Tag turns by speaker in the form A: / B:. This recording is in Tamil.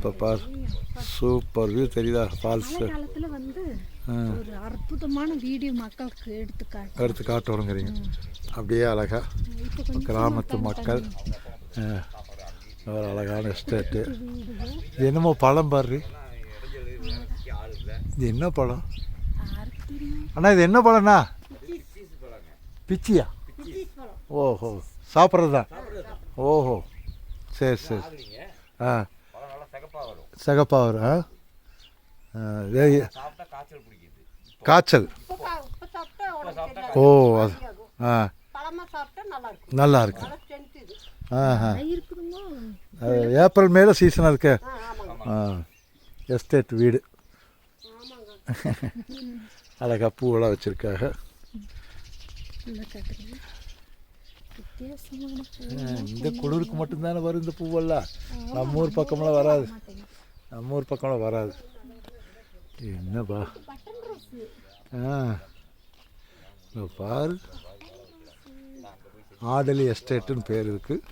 A: இப்போ பார் சூப்பர் வியூ தெரியுதா ஃபால்ஸு.
B: காலத்தில் வந்து ஒரு அற்புதமான வீடியோ மக்களுக்கு
A: எடுத்து காட்டுறோங்கிறீங்க. அப்படியே அழகா கிராமத்து மக்கள், ஒரு அழகான எஸ்டேட்டு. இது என்னமோ பழம் பாரு, இது என்ன பழம் அண்ணா? இது என்ன பழம்ண்ணா? பிச்சியா? ஓஹோ, சாப்பிட்றது தான். ஓஹோ, சரி சரி. ஆ, சிகப்பாக வரும். காய்ச்சல். ஓ, அது நல்லா இருக்கு. ஏப்ரல் மேல சீசனாக இருக்கு. எஸ்டேட் வீடு அழகா பூவெல்லாம் வச்சுருக்காங்க. இந்த குளிருக்கு மட்டும்தானே வரும் இந்த பூவெல்லாம். நம்ம ஊர் பக்கமெல்லாம் வராது. நம்ம ஊர் பக்கமெல்லாம் வராது. என்னப்பா பாரு, ஆடலி எஸ்டேட்டுன்னு பேர் இருக்குது.